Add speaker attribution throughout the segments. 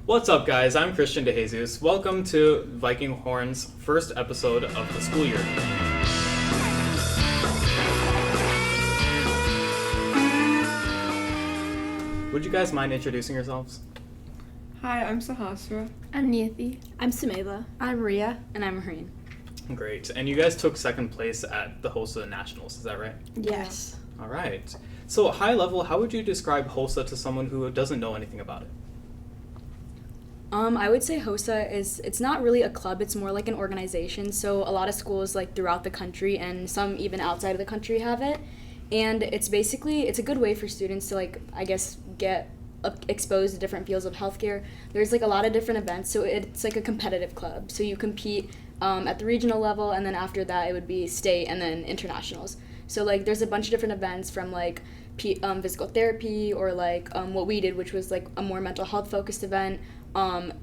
Speaker 1: What's up, guys? I'm Christian DeJesus. Welcome to Viking Horn's first episode of the school year. Would you guys mind introducing yourselves?
Speaker 2: Hi, I'm Sahasra.
Speaker 3: I'm Niyathi.
Speaker 4: I'm Sumaila.
Speaker 3: I'm Ria.
Speaker 4: And I'm Marine.
Speaker 1: Great. And you guys took second place at the HOSA Nationals, is that right?
Speaker 3: Yes.
Speaker 1: All right. So, high level, how would you describe HOSA to someone who doesn't know anything about it?
Speaker 4: I would say HOSA it's not really a club, it's more like an organization. So a lot of schools like throughout the country and some even outside of the country have it. And it's a good way for students to get exposed to different fields of healthcare. There's like a lot of different events, so it's like a competitive club. So you compete at the regional level, and then after that it would be state and then internationals. So like there's a bunch of different events from like physical therapy or like what we did, which was like a more mental health focused event.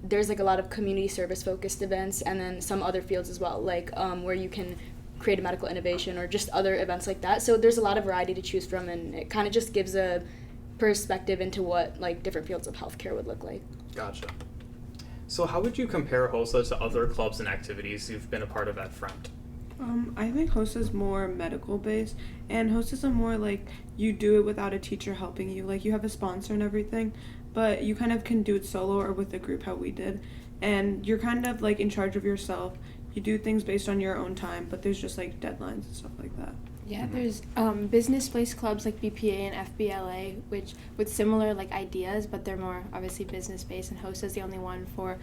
Speaker 4: There's like a lot of community service focused events, and then some other fields as well, like where you can create a medical innovation or just other events like that. So there's a lot of variety to choose from, and it kind of just gives a perspective into what like different fields of healthcare would look like.
Speaker 1: Gotcha. So how would you compare HOSA to other clubs and activities you've been a part of at Fremd?
Speaker 2: I think HOSA is more medical based, and HOSA is more like you do it without a teacher helping you. Like you have a sponsor and everything, but you kind of can do it solo or with a group how we did, and you're kind of like in charge of yourself. You do things based on your own time, but there's just like deadlines and stuff like that.
Speaker 3: Yeah, there's business-based clubs like BPA and FBLA, which with similar like ideas, but they're more obviously business-based, and HOSA is the only one for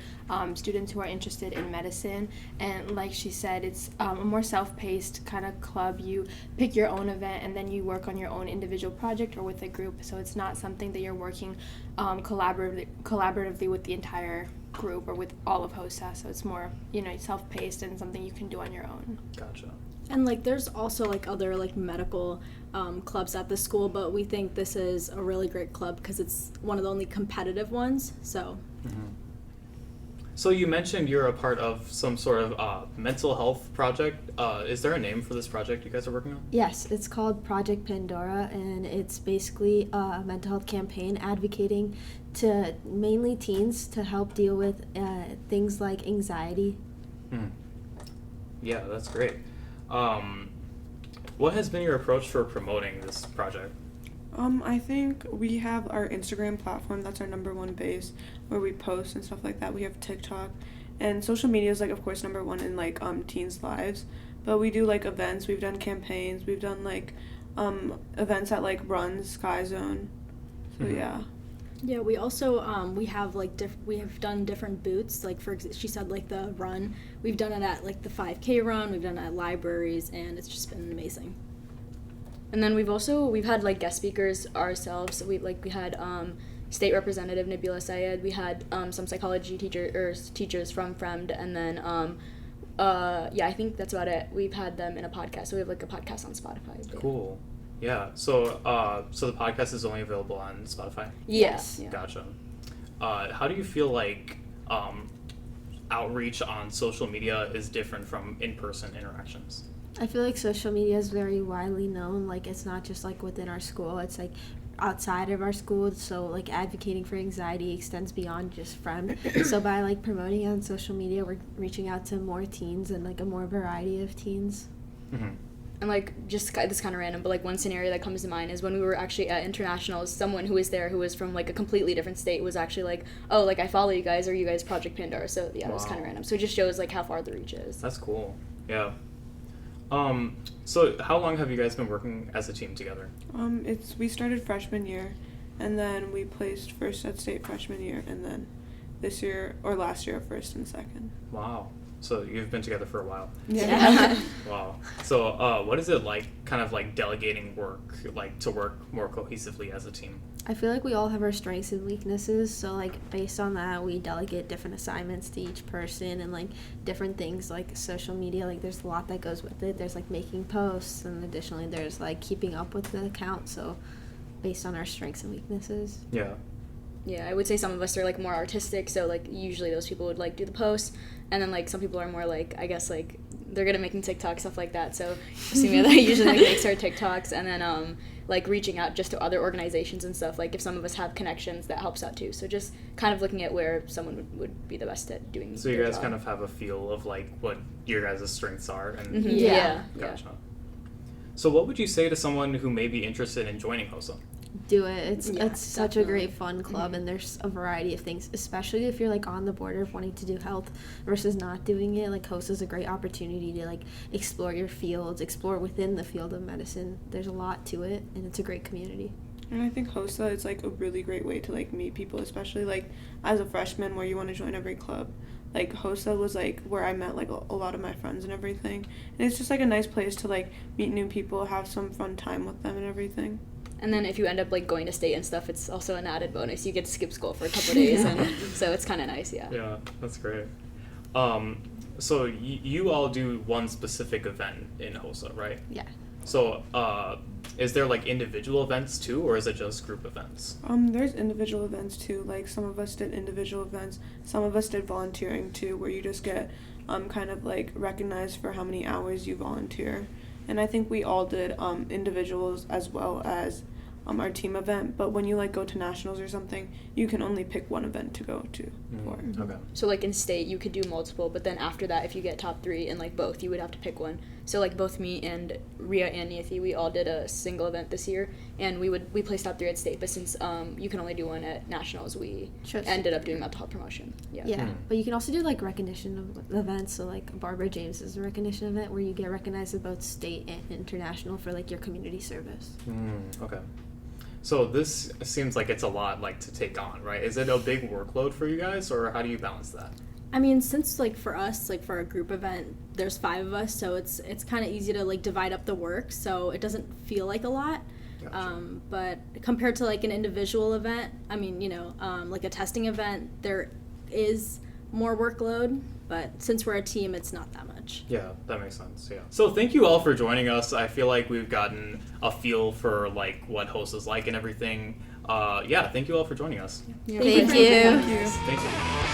Speaker 3: students who are interested in medicine. And like she said, it's a more self-paced kind of club. You pick your own event, and then you work on your own individual project or with a group. So it's not something that you're working collaboratively with the entire group or with all of HOSA. So it's more, self-paced and something you can do on your own.
Speaker 1: Gotcha.
Speaker 4: And like there's also like other like medical clubs at the school, but we think this is a really great club because it's one of the only competitive ones. So
Speaker 1: So you mentioned you're a part of some sort of mental health project. Is there a name for this project you guys are working on?
Speaker 5: Yes, it's called Project Pandora, and it's basically a mental health campaign advocating to mainly teens to help deal with things like anxiety.
Speaker 1: Yeah, that's great. What has been your approach for promoting this project?
Speaker 2: I think we have our Instagram platform. That's our number one base where we post and stuff like that. We have TikTok, and social media is like of course number one in like teens' lives. But we do like events. We've done campaigns. We've done like events at like Run Sky Zone. So yeah.
Speaker 4: Yeah, we also we have done different booths. Like she said, like the run. We've done it at like the 5K run. We've done it at libraries, and it's just been amazing. And then we've had like guest speakers ourselves. So we had State Representative Nabila Syed. We had some psychology teachers from Fremd, and then I think that's about it. We've had them in a podcast. So we have like a podcast on Spotify.
Speaker 1: Cool. Yeah. So the podcast is only available on Spotify?
Speaker 4: Yes. Yeah.
Speaker 1: Gotcha. How do you feel like outreach on social media is different from in-person interactions?
Speaker 5: I feel like social media is very widely known. Like it's not just like within our school. It's like outside of our school. So like advocating for anxiety extends beyond just Fremd. So by like promoting it on social media, we're reaching out to more teens and like a more variety of teens.
Speaker 1: Mm-hmm.
Speaker 4: And like just this kind of random, but like one scenario that comes to mind is when we were actually at internationals, someone who was there who was from like a completely different state was actually like, oh, like I follow you guys, or you guys Project Pandora. So yeah, it was kind of random. So it just shows like how far the reach is.
Speaker 1: That's cool. Yeah. So how long have you guys been working as a team together?
Speaker 2: We started freshman year, and then we placed first at state freshman year, and then last year first and second.
Speaker 1: Wow. So you've been together for a while.
Speaker 2: Yeah.
Speaker 1: Wow. So what is it like, kind of like delegating work, like to work more cohesively as a team?
Speaker 5: I feel like we all have our strengths and weaknesses, so like based on that we delegate different assignments to each person, and like different things like social media, like there's a lot that goes with it. There's like making posts, and additionally there's like keeping up with the account, so based on our strengths and weaknesses.
Speaker 1: Yeah.
Speaker 4: Yeah, I would say some of us are like more artistic, so like usually those people would like do the posts, and then like some people are more like, I guess like they're good at making TikToks, stuff like that. So Sumia that usually like, makes our TikToks, and then like reaching out just to other organizations and stuff. Like if some of us have connections, that helps out too. So just kind of looking at where someone would be the best at doing.
Speaker 1: So you
Speaker 4: their
Speaker 1: guys
Speaker 4: job.
Speaker 1: kind of have a feel of like what your guys' strengths are, and
Speaker 4: Mhm.
Speaker 5: Yeah.
Speaker 1: gotcha. So what would you say to someone who may be interested in joining HOSA?
Speaker 5: Do it. It's
Speaker 4: Yeah,
Speaker 5: such a
Speaker 4: definitely.
Speaker 5: great fun club,
Speaker 4: Mhm.
Speaker 5: and there's a variety of things, especially if you're like on the border of wanting to do health versus not doing it. Like HOSA is a great opportunity to like explore your fields, explore within the field of medicine. There's a lot to it, and it's a great community.
Speaker 2: And I think HOSA is like a really great way to like meet people, especially like as a freshman where you want to join every club. Like HOSA was like where I met like a lot of my friends and everything. And it's just like a nice place to like meet new people, have some fun time with them and everything.
Speaker 4: And then if you end up like going to state and stuff, it's also an added bonus. You get to skip school for a couple of days, and so it's kind of nice, yeah.
Speaker 1: Yeah, that's great. So you all do one specific event in HOSA, right?
Speaker 5: Yeah.
Speaker 1: So is there like individual events too, or is it just group events?
Speaker 2: There's individual events too. Like some of us did individual events, some of us did volunteering too, where you just get kind of like recognized for how many hours you volunteer. And I think we all did individuals as well as our team event. But when you like go to nationals or something, you can only pick one event to go to for.
Speaker 1: Okay.
Speaker 4: So like in state, you could do multiple, but then after that, if you get top 3 in like both, you would have to pick one. So like both me and Ria and Niyathi, we all did a single event this year, and we placed top 3 at state. But since you can only do one at nationals, we
Speaker 5: Sure.
Speaker 4: ended up doing mental health promotion. Yeah.
Speaker 5: Yeah,
Speaker 1: Hmm.
Speaker 5: but you can also do like recognition of events. So like Barbara James is a recognition event where you get recognized at both state and international for like your community service.
Speaker 1: Okay. So this seems like it's a lot like to take on, right? Is it a big workload for you guys, or how do you balance that?
Speaker 6: I mean, since like for us, like for a group event, there's 5 of us, so it's kind of easy to like divide up the work, so it doesn't feel like a lot.
Speaker 1: Gotcha.
Speaker 6: But compared to like an individual event, I mean, like a testing event, there is more workload, but since we're a team, it's not that much.
Speaker 1: Yeah, that makes sense. Yeah. So thank you all for joining us. I feel like we've gotten a feel for like what HOSA is like and everything. Yeah, thank you all for joining us.
Speaker 5: Thank you.
Speaker 2: Thank you.
Speaker 1: Thank you.